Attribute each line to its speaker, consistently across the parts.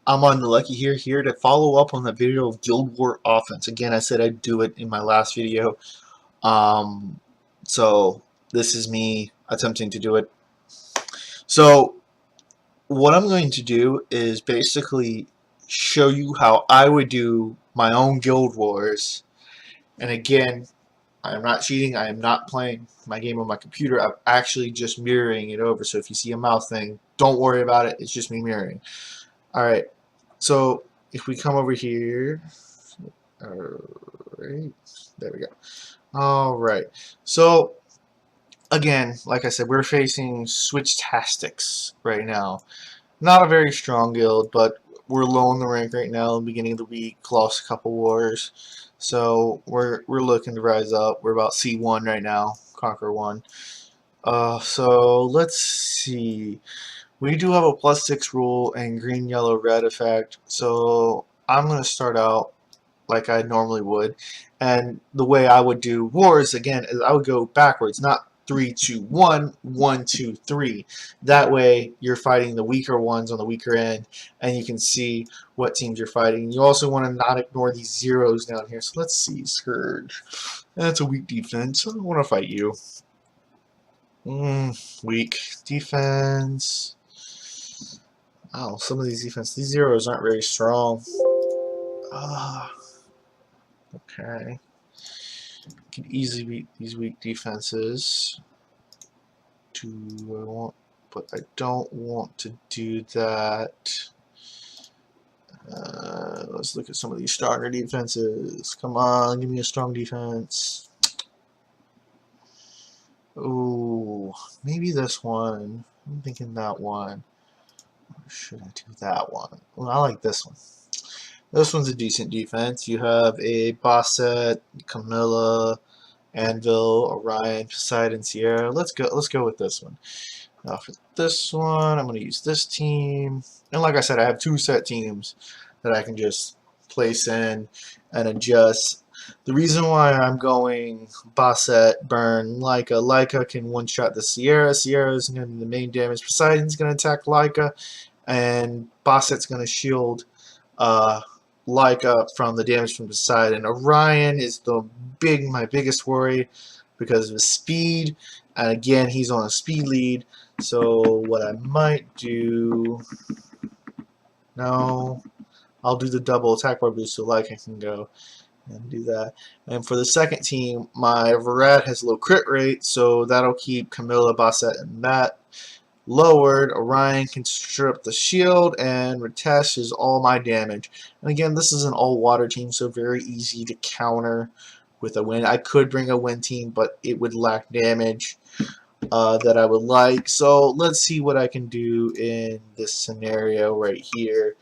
Speaker 1: I'm on the Lucky here to follow up on the video of Guild War Offense. Again, I said I'd do it in my last video. Um, so this is me attempting to do it. So what I'm going to do is basically show you how I would do my own Guild Wars. And again, I am not cheating. I am not playing my game on my computer. I'm actually just mirroring it over. So if you see a mouse thing, don't worry about it. It's just me mirroring. Alright, so if we come over here, alright, there we go. Alright, so again, like I said, we're facing Switchtastics right now. Not a very strong guild, but we're low in the rank right now. Beginning of the week, lost a couple wars, so we're looking to rise up. We're about C1 right now, Conquer 1. So let's see. We do have a +6 rule and green, yellow, red effect, so I'm going to start out like I normally would. And the way I would do wars, again, is I would go backwards, not 3, 2, 1, 1, 2, 3. That way you're fighting the weaker ones on the weaker end, and you can see what teams you're fighting. You also want to not ignore these zeros down here. So let's see, Scourge. That's a weak defense. I don't want to fight you. Weak defense. Oh, some of these zeros aren't very strong. Okay. Can easily beat these weak defenses. But I don't want to do that. Let's look at some of these stronger defenses. Come on, give me a strong defense. Ooh, maybe this one. I'm thinking that one. Or should I do that one? Well, I like this one. This one's a decent defense. You have a Basset, Camilla, Anvil, Orion, Poseidon, Sierra. Let's go with this one. Now for this one, I'm going to use this team. And like I said, I have 2 set teams that I can just place in and adjust. The reason why I'm going Basset, Burn, Leica. Leica can one-shot the Sierra. Sierra is going to be the main damage. Poseidon's going to attack Leica. And Basset's going to shield Leica from the damage from Poseidon. Orion is my biggest worry because of his speed, and again he's on a speed lead. So what I might do, no, I'll do the double attack bar boost so Leica can go and do that. And for the second team, my Varad has low crit rate, so that'll keep Camilla, Basset, and Matt lowered. Orion can strip the shield, and Ritesh is all my damage. And again, this is an all-water team, so very easy to counter with a win. I could bring a win team, but it would lack damage that I would like. So let's see what I can do in this scenario right here.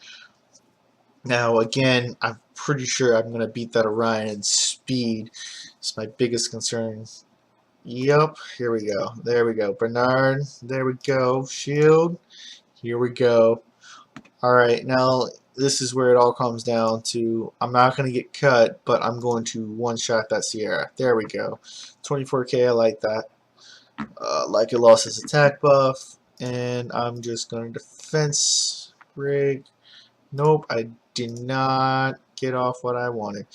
Speaker 1: Now, again, I'm pretty sure I'm going to beat that Orion in speed. It's my biggest concern. Yep, here we go. There we go. Bernard, there we go. Shield, here we go. Alright, now this is where it all comes down to. I'm not going to get cut, but I'm going to one-shot that Sierra. There we go. 24k, I like that. Like it lost its attack buff, and I'm just going to defense break. Nope, I did not get off what I wanted.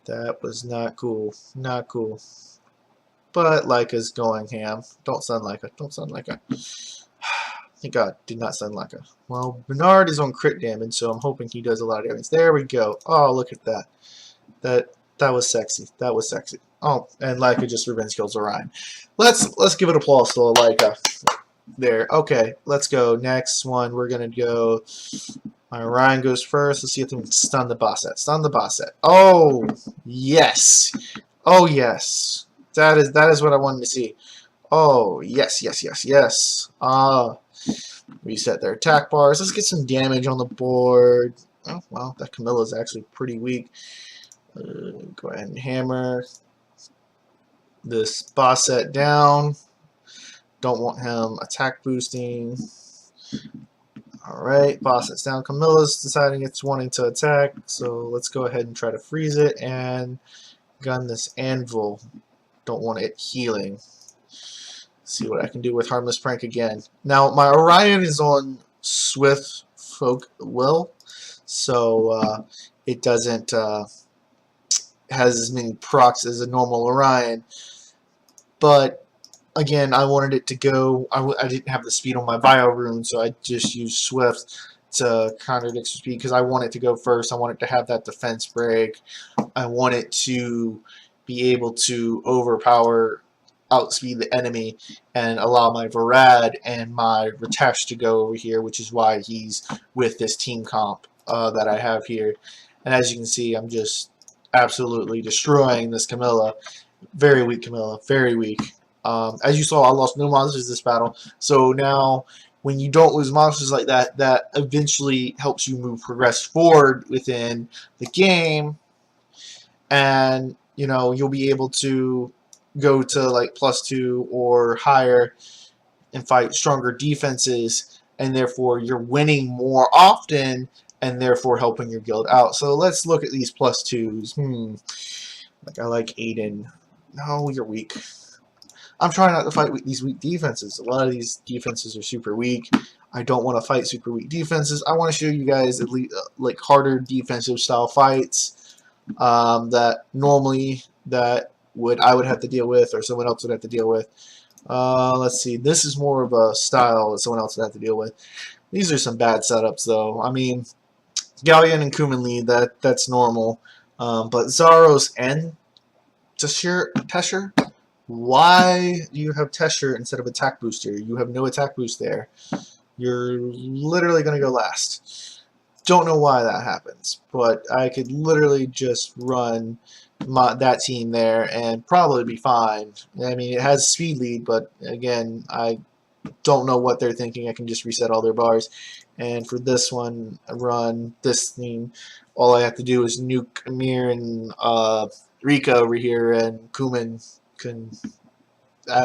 Speaker 1: That was not cool. Not cool. But Leica's going ham. Don't stun Leica. Don't stun Leica. Thank God, did not stun Leica. Well, Bernard is on crit damage, so I'm hoping he does a lot of damage. There we go. Oh, look at that. That was sexy. That was sexy. Oh, and Leica just revenge kills Orion. Let's give it applause to Leica. There. Okay, let's go. Next one, we're gonna go. My Orion goes first. Let's see if we can stun the Basset. Stun the Basset. Oh yes. Oh yes. That is what I wanted to see. Oh, yes, yes, yes, yes. Reset their attack bars. Let's get some damage on the board. Oh, well, that Camilla is actually pretty weak. Go ahead and hammer this Basset down. Don't want him attack boosting. Alright, Basset's down. Camilla's deciding it's wanting to attack, so let's go ahead and try to freeze it and gun this Anvil. Don't want it healing. See what I can do with Harmless Prank again. Now, my Orion is on Swift Folk Will, so it doesn't has as many procs as a normal Orion. But again, I wanted it to go. I didn't have the speed on my Bio Rune, so I just used Swift to contradict speed because I want it to go first. I want it to have that defense break. I want it to be able to overpower, outspeed the enemy, and allow my Varad and my Ratesh to go over here, which is why he's with this team comp that I have here. And as you can see, I'm just absolutely destroying this Camilla. Very weak Camilla, very weak. As you saw, I lost no monsters this battle, so now when you don't lose monsters like that, that eventually helps you progress forward within the game, and you know you'll be able to go to like +2 or higher and fight stronger defenses, and therefore you're winning more often and therefore helping your guild out. So let's look at these +2s. Like I like Aiden. No, you're weak. I'm trying not to fight with these weak defenses. A lot of these defenses are super weak. I don't want to fight super weak defenses. I want to show you guys at least like harder defensive style fights that normally I would have to deal with, or someone else would have to deal with. Let's see. This is more of a style that someone else would have to deal with. These are some bad setups, though. I mean, Galleon and Kuman lead, that's normal. But Zaros and Tesher? Why do you have Tesher instead of attack booster? You have no attack boost there. You're literally going to go last. Don't know why that happens, but I could literally just run that team there and probably be fine. I mean, it has speed lead, but again, I don't know what they're thinking. I can just reset all their bars. And for this one, run this team, all I have to do is nuke Amir and Rika over here, and Kuman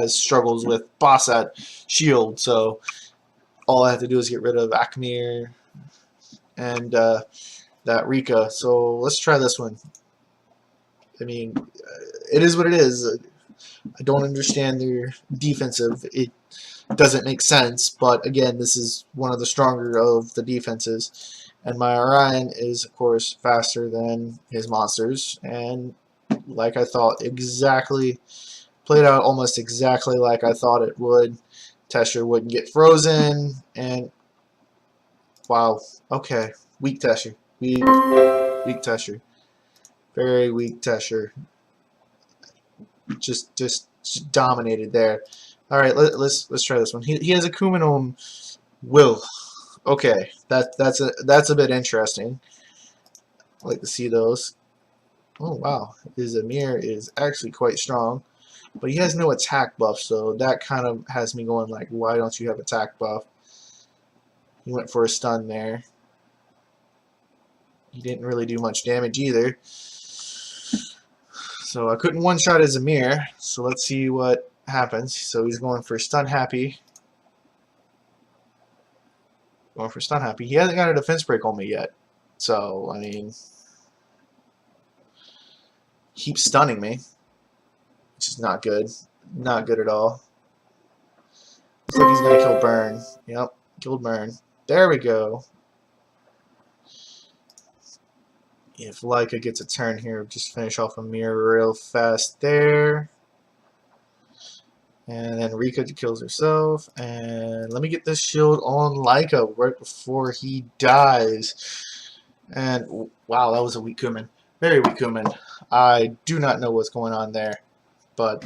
Speaker 1: struggles with Bossat Shield, so all I have to do is get rid of Akmir and that Rika. So let's try this one. I mean, it is what it is. I don't understand their defensive. It doesn't make sense, but again, this is one of the stronger of the defenses. And my Orion is, of course, faster than his monsters, and like I thought, played out almost exactly like I thought it would. Tesher wouldn't get frozen, and wow, okay, weak Tesher, weak Tesher, very weak Tesher, just dominated there. All right, let's try this one. He has a Kuman will. Okay, that's a bit interesting. I like to see those. Oh wow, his Amir is actually quite strong, but he has no attack buff, so that kind of has me going like, why don't you have attack buff? He went for a stun there. He didn't really do much damage either. So I couldn't one-shot his Amir, so let's see what happens. So he's going for stun happy. Going for stun happy. He hasn't got a defense break on me yet. So, I mean, keeps stunning me, which is not good. Not good at all. Looks like he's going to kill Burn. Yep, killed Burn. There we go. If Leica gets a turn here, just finish off Amir real fast there. And then Rika kills herself. And let me get this shield on Leica right before he dies. And wow, that was a weak Kuman. Very weak Kuman. I do not know what's going on there. But,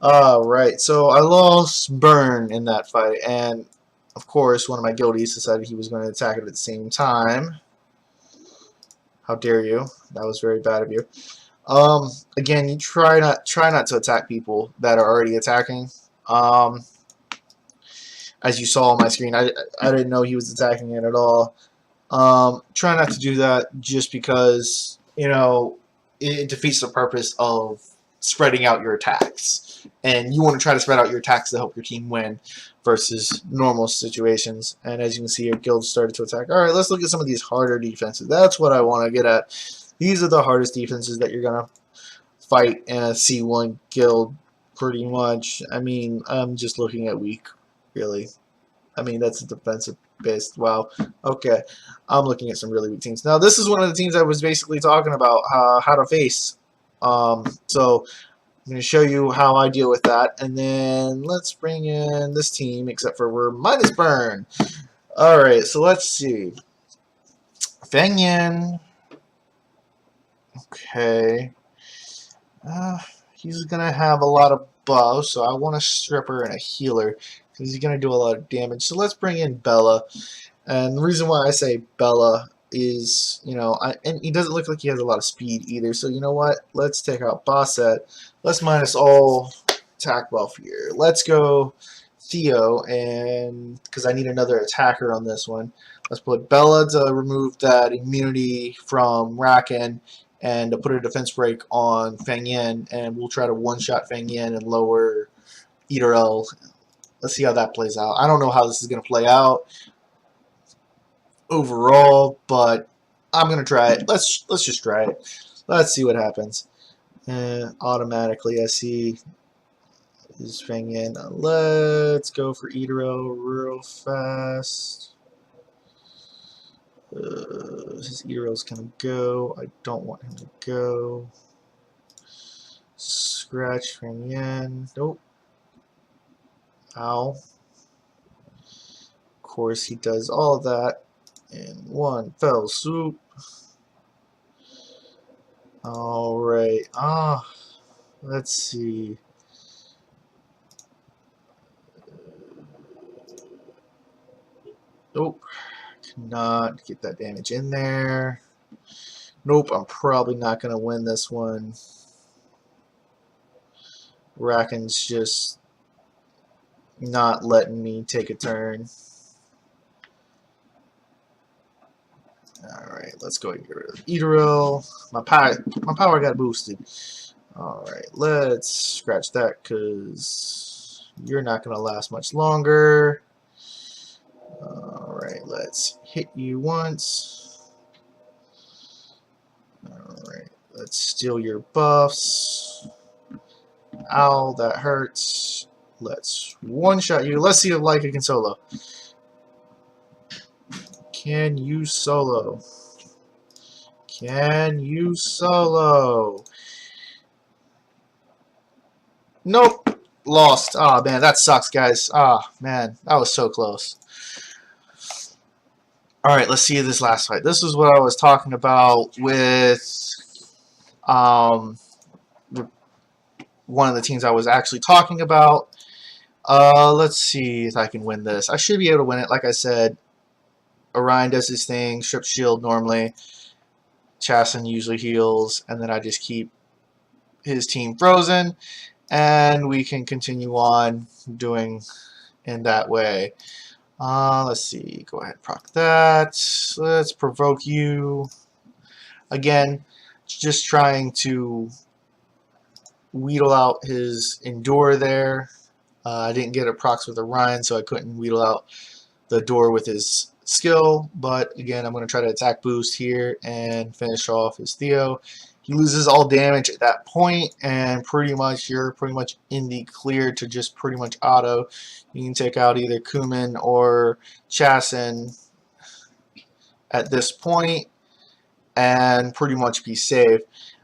Speaker 1: right. So I lost Burn in that fight. And, of course, one of my guildies decided he was going to attack it at the same time. How dare you? That was very bad of you. Again, you try not to attack people that are already attacking. As you saw on my screen, I didn't know he was attacking it at all. Try not to do that just because, you know, it defeats the purpose of spreading out your attacks. And you want to try to spread out your attacks to help your team win versus normal situations. And as you can see, your guild started to attack. All right, let's look at some of these harder defenses. That's what I want to get at. These are the hardest defenses that you're going to fight in a C1 guild, pretty much. I mean, I'm just looking at weak, really. I mean, that's a defensive Based. Wow. Okay. I'm looking at some really weak teams. Now, this is one of the teams I was basically talking about how to face. So I'm going to show you how I deal with that. And then let's bring in this team, except for we're minus burn. All right. So let's see. Feng Yin. Okay. He's going to have a lot of buffs, so I want a stripper and a healer because he's going to do a lot of damage. So let's bring in Bella. And the reason why I say Bella is, and he doesn't look like he has a lot of speed either. So you know what? Let's take out Basset. Let's minus all attack buff here. Let's go Theo, and because I need another attacker on this one. Let's put Bella to remove that immunity from Rakan and to put a defense break on Feng Yin, and we'll try to one-shot Feng Yin and lower Eater-L. Let's see how that plays out. I don't know how this is going to play out overall, but I'm going to try it. Let's just try it. Let's see what happens. Automatically, I see is Feng Yin. Let's go for Eater-L real fast. His Eater-L's gonna go. I don't want him to go. Scratch Feng Yin. Nope. Ow. Of course, he does all of that in one fell swoop. Alright. Let's see. Nope. Cannot get that damage in there. Nope, I'm probably not going to win this one. Rakan's just not letting me take a turn. Alright, let's go get rid of Eater-L. My power got boosted. Alright, let's scratch that because you're not going to last much longer. Alright, let's hit you once. Alright, let's steal your buffs. Ow, that hurts. Let's one-shot you. Let's see if Leica can solo. Can you solo? Can you solo? Nope. Lost. Ah, man, that sucks, guys. Ah, man, that was so close. Alright, let's see this last fight. This is what I was talking about with one of the teams I was actually talking about. Let's see if I can win this. I should be able to win it. Like I said, Orion does his thing, strip shield normally. Chasen usually heals, and then I just keep his team frozen, and we can continue on doing in that way. Let's see. Go ahead, proc that. Let's provoke you. Again, just trying to wheedle out his endure there. I didn't get a procs with Orion, so I couldn't wheedle out the door with his skill, but again, I'm going to try to attack boost here and finish off his Theo. He loses all damage at that point, and you're pretty much in the clear to just pretty much auto. You can take out either Kumin or Chasen at this point and pretty much be safe.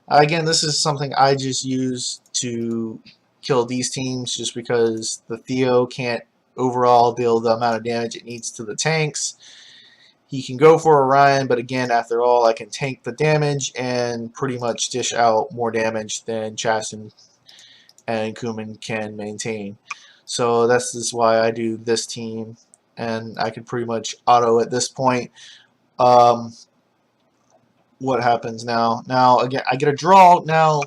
Speaker 1: Again, this is something I just use to kill these teams just because the Theo can't overall deal the amount of damage it needs to the tanks. He can go for Orion, but again, after all, I can tank the damage and pretty much dish out more damage than Chasen and Kumin can maintain. So that's just why I do this team, and I can pretty much auto at this point. What happens now? Now, again, I get a draw. Now,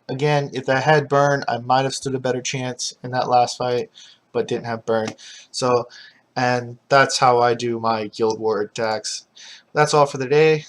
Speaker 1: again, if I had burn, I might have stood a better chance in that last fight, but didn't have burn. So, and that's how I do my Guild War attacks. That's all for the day.